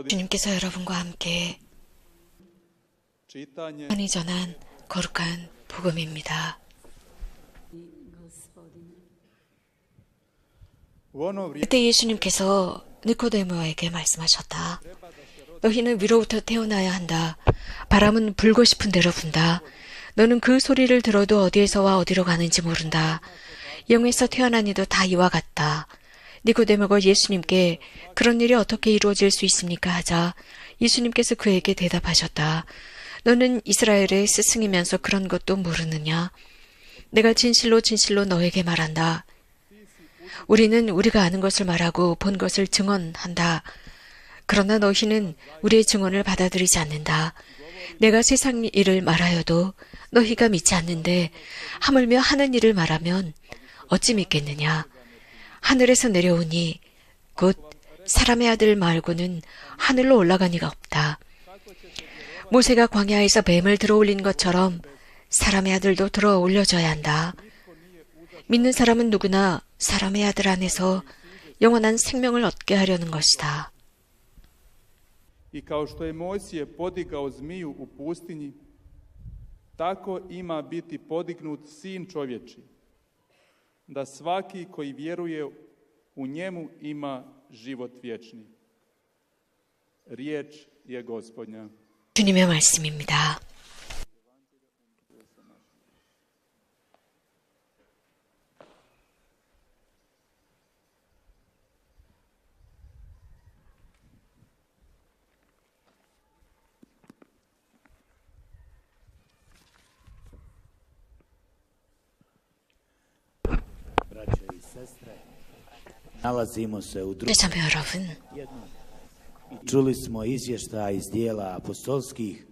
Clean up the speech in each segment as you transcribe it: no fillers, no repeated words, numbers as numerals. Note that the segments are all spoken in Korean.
주님께서 여러분과 함께 많이 전한 거룩한 복음입니다. 그때 예수님께서 니코데모에게 말씀하셨다. 너희는 위로부터 태어나야 한다. 바람은 불고 싶은 대로 분다. 너는 그 소리를 들어도 어디에서와 어디로 가는지 모른다. 영에서 태어난 이도 다 이와 같다. 니코데모가 예수님께 그런 일이 어떻게 이루어질 수 있습니까? 하자 예수님께서 그에게 대답하셨다. 너는 이스라엘의 스승이면서 그런 것도 모르느냐? 내가 진실로 진실로 너에게 말한다. 우리는 우리가 아는 것을 말하고 본 것을 증언한다. 그러나 너희는 우리의 증언을 받아들이지 않는다. 내가 세상 일을 말하여도 너희가 믿지 않는데 하물며 하는 일을 말하면 어찌 믿겠느냐? 하늘에서 내려오니 곧 사람의 아들 말고는 하늘로 올라간 이가 없다. 모세가 광야에서 뱀을 들어올린 것처럼 사람의 아들도 들어 올려져야 한다. 믿는 사람은 누구나 사람의 아들 안에서 영원한 생명을 얻게 하려는 것이다. I kao što je Mojsije podigao zmiju u pustinji, tako ima biti podignut sin čovječi, da svaki koji vjeruje u njemu ima život vječni. Riječ je Gospodnja. 주님의 말씀입니다. 자매 여러분,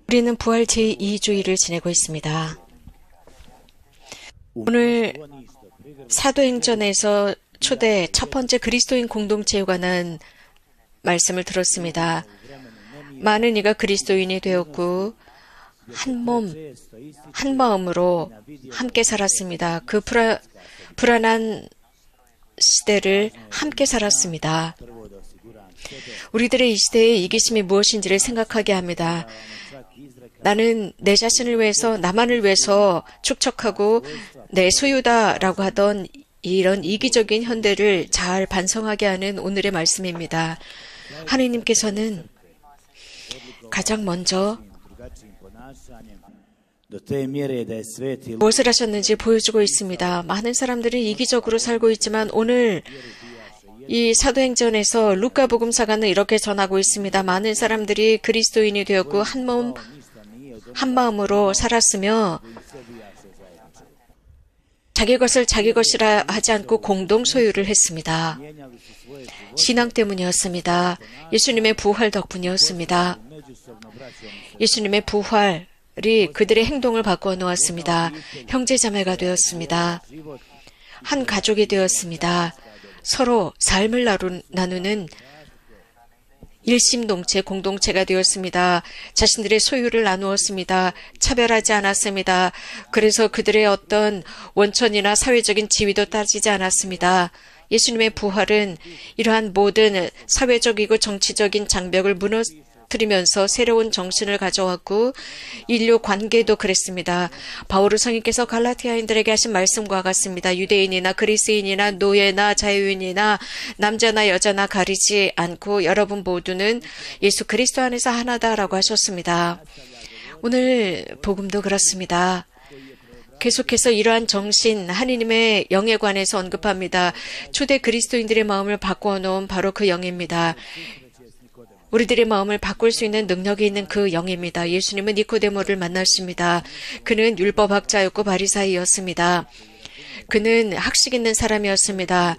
우리는 부활 제2주일을 지내고 있습니다. 오늘 사도행전에서 초대 첫 번째 그리스도인 공동체에 관한 말씀을 들었습니다. 많은 이가 그리스도인이 되었고 한 몸, 한 마음으로 함께 살았습니다. 그 불안한 시대를 함께 살았습니다. 우리들의 이 시대의 이기심이 무엇인지를 생각하게 합니다. 나는 내 자신을 위해서, 나만을 위해서 축적하고 내 소유다라고 하던 이런 이기적인 현대를 잘 반성하게 하는 오늘의 말씀입니다. 하느님께서는 가장 먼저 무엇을 하셨는지 보여주고 있습니다. 많은 사람들이 이기적으로 살고 있지만 오늘 이 사도행전에서 루카복음사가는 이렇게 전하고 있습니다. 많은 사람들이 그리스도인이 되었고 한 몸, 한 마음으로 살았으며 자기 것을 자기 것이라 하지 않고 공동 소유를 했습니다. 신앙 때문이었습니다. 예수님의 부활 덕분이었습니다. 예수님의 부활 이 그들의 행동을 바꾸어 놓았습니다. 형제자매가 되었습니다. 한 가족이 되었습니다. 서로 삶을 나누는 일심동체, 공동체가 되었습니다. 자신들의 소유를 나누었습니다. 차별하지 않았습니다. 그래서 그들의 어떤 원천이나 사회적인 지위도 따지지 않았습니다. 예수님의 부활은 이러한 모든 사회적이고 정치적인 장벽을 무너뜨리면서 새로운 정신을 가져왔고 인류 관계도 그랬습니다. 바오르 성인께서 갈라티아인들에게 하신 말씀과 같습니다. 유대인이나 그리스인이나 노예나 자유인이나 남자나 여자나 가리지 않고 여러분 모두는 예수 그리스도 안에서 하나다라고 하셨습니다. 오늘 복음도 그렇습니다. 계속해서 이러한 정신, 하느님의 영에 관해서 언급합니다. 초대 그리스도인들의 마음을 바꾸어 놓은 바로 그 영입니다. 우리들의 마음을 바꿀 수 있는 능력이 있는 그 영입니다. 예수님은 니코데모를 만났습니다. 그는 율법학자였고 바리사이였습니다. 그는 학식 있는 사람이었습니다.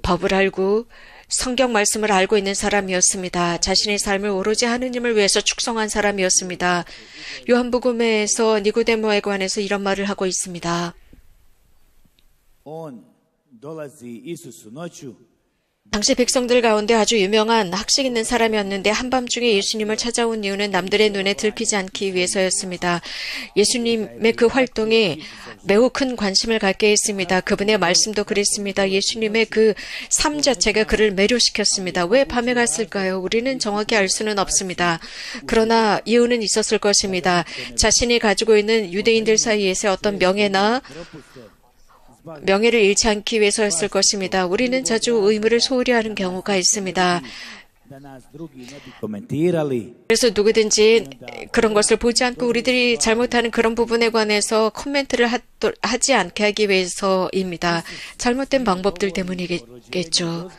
법을 알고 성경 말씀을 알고 있는 사람이었습니다. 자신의 삶을 오로지 하느님을 위해서 축성한 사람이었습니다. 요한복음에서 니고데모에 관해서 이런 말을 하고 있습니다. 당시 백성들 가운데 아주 유명한 학식 있는 사람이었는데 한밤중에 예수님을 찾아온 이유는 남들의 눈에 들키지 않기 위해서였습니다. 예수님의 그 활동에 매우 큰 관심을 갖게 했습니다. 그분의 말씀도 그랬습니다. 예수님의 그 삶 자체가 그를 매료시켰습니다. 왜 밤에 갔을까요? 우리는 정확히 알 수는 없습니다. 그러나 이유는 있었을 것입니다. 자신이 가지고 있는 유대인들 사이에서 어떤 명예를 잃지 않기 위해서였을 것입니다. 우리는 자주 의무를 소홀히 하는 경우가 있습니다. 그래서 누구든지 그런 것을 보지 않고 우리들이 잘못하는 그런 부분에 관해서 코멘트를 하지 않게 하기 위해서입니다. 잘못된 방법들 때문이겠죠.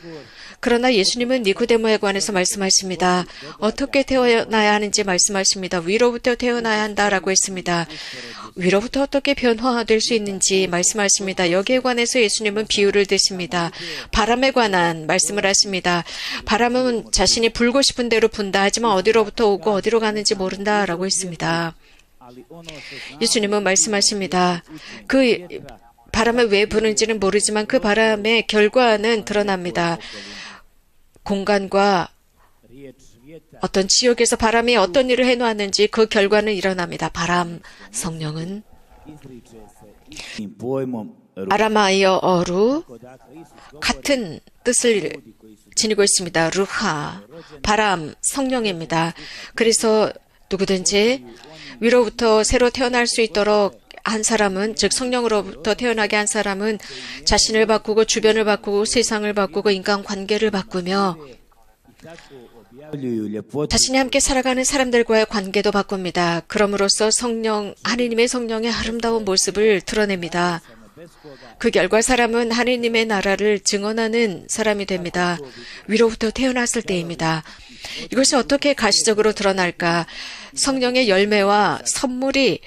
그러나 예수님은 니고데모에 관해서 말씀하십니다. 어떻게 태어나야 하는지 말씀하십니다. 위로부터 태어나야 한다라고 했습니다. 위로부터 어떻게 변화될 수 있는지 말씀하십니다. 여기에 관해서 예수님은 비유를 드십니다. 바람에 관한 말씀을 하십니다. 바람은 자신이 불고 싶은 대로 분다. 하지만 어디로부터 오고 어디로 가는지 모른다라고 했습니다. 예수님은 말씀하십니다. 그 바람을 왜 부는지는 모르지만 그 바람의 결과는 드러납니다. 공간과 어떤 지역에서 바람이 어떤 일을 해놓았는지 그 결과는 일어납니다. 바람, 성령은 아라마이어어로 같은 뜻을 지니고 있습니다. 루하, 바람, 성령입니다. 그래서 누구든지 위로부터 새로 태어날 수 있도록 한 사람은, 즉 성령으로부터 태어나게 한 사람은 자신을 바꾸고 주변을 바꾸고 세상을 바꾸고 인간관계를 바꾸며 자신이 함께 살아가는 사람들과의 관계도 바꿉니다. 그럼으로써 하느님의 성령의 아름다운 모습을 드러냅니다. 그 결과 사람은 하느님의 나라를 증언하는 사람이 됩니다. 위로부터 태어났을 때입니다. 이것이 어떻게 가시적으로 드러날까? 성령의 열매와 선물이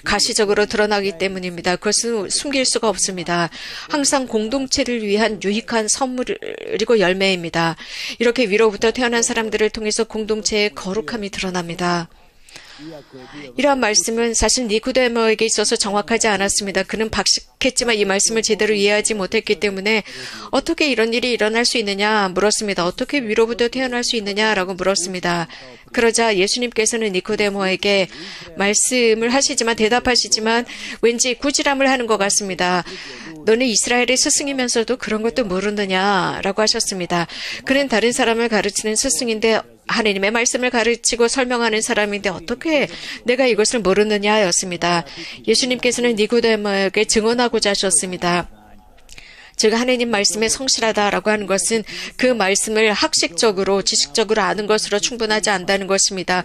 가시적으로 드러나기 때문입니다. 그것은 숨길 수가 없습니다. 항상 공동체를 위한 유익한 선물이고 열매입니다. 이렇게 위로부터 태어난 사람들을 통해서 공동체의 거룩함이 드러납니다. 이러한 말씀은 사실 니고데모에게 있어서 정확하지 않았습니다. 그는 박식했지만 이 말씀을 제대로 이해하지 못했기 때문에 어떻게 이런 일이 일어날 수 있느냐 물었습니다. 어떻게 위로부터 태어날 수 있느냐라고 물었습니다. 그러자 예수님께서는 니고데모에게 말씀을 하시지만 대답하시지만 왠지 꾸지람을 하는 것 같습니다. 너는 이스라엘의 스승이면서도 그런 것도 모르느냐라고 하셨습니다. 그는 다른 사람을 가르치는 스승인데 하느님의 말씀을 가르치고 설명하는 사람인데 어떻게 내가 이것을 모르느냐였습니다. 예수님께서는 니고데모에게 증언하고자 하셨습니다. 즉 하느님 말씀에 성실하다라고 하는 것은 그 말씀을 학식적으로 지식적으로 아는 것으로 충분하지 않다는 것입니다.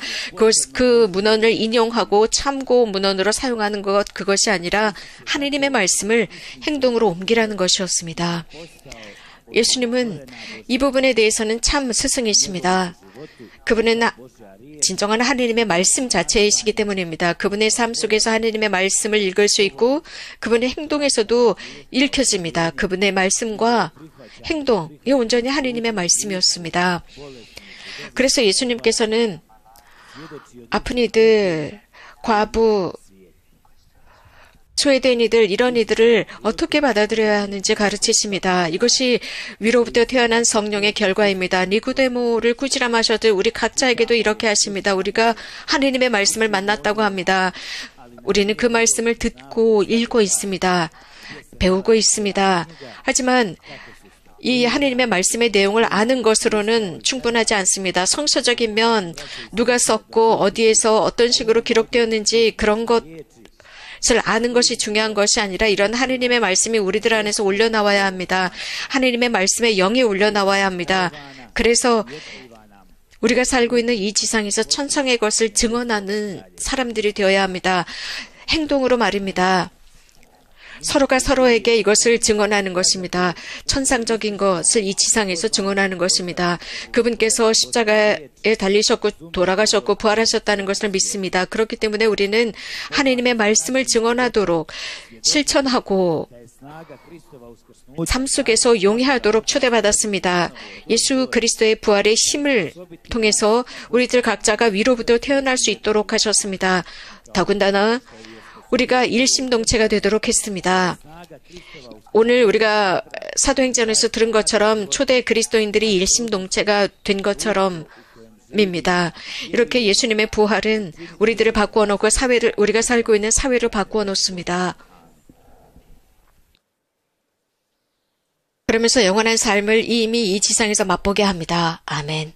그 문헌을 인용하고 참고 문헌으로 사용하는 것 그것이 아니라 하느님의 말씀을 행동으로 옮기라는 것이었습니다. 예수님은 이 부분에 대해서는 참 스승이십니다. 그분은 진정한 하느님의 말씀 자체이시기 때문입니다. 그분의 삶 속에서 하느님의 말씀을 읽을 수 있고 그분의 행동에서도 읽혀집니다. 그분의 말씀과 행동이 온전히 하느님의 말씀이었습니다. 그래서 예수님께서는 아픈 이들, 과부, 소외된 이들, 이런 이들을 어떻게 받아들여야 하는지 가르치십니다. 이것이 위로부터 태어난 성령의 결과입니다. 니고데모를 꾸지람하셔도 우리 각자에게도 이렇게 하십니다. 우리가 하느님의 말씀을 만났다고 합니다. 우리는 그 말씀을 듣고 읽고 있습니다. 배우고 있습니다. 하지만 이 하느님의 말씀의 내용을 아는 것으로는 충분하지 않습니다. 성서적인 면, 누가 썼고 어디에서 어떤 식으로 기록되었는지 그런 것을 아는 것이 중요한 것이 아니라 이런 하느님의 말씀이 우리들 안에서 올려나와야 합니다. 하느님의 말씀의 영이 올려나와야 합니다. 그래서 우리가 살고 있는 이 지상에서 천상의 것을 증언하는 사람들이 되어야 합니다. 행동으로 말입니다. 서로가 서로에게 이것을 증언하는 것입니다. 천상적인 것을 이 지상에서 증언하는 것입니다. 그분께서 십자가에 달리셨고 돌아가셨고 부활하셨다는 것을 믿습니다. 그렇기 때문에 우리는 하느님의 말씀을 증언하도록 실천하고 삶 속에서 용이하도록 초대받았습니다. 예수 그리스도의 부활의 힘을 통해서 우리들 각자가 위로부터 태어날 수 있도록 하셨습니다. 더군다나 우리가 일심동체가 되도록 했습니다. 오늘 우리가 사도행전에서 들은 것처럼 초대 그리스도인들이 일심동체가 된 것처럼 입니다. 이렇게 예수님의 부활은 우리들을 바꾸어 놓고 우리가 살고 있는 사회를 바꾸어 놓습니다. 그러면서 영원한 삶을 이미 이 지상에서 맛보게 합니다. 아멘.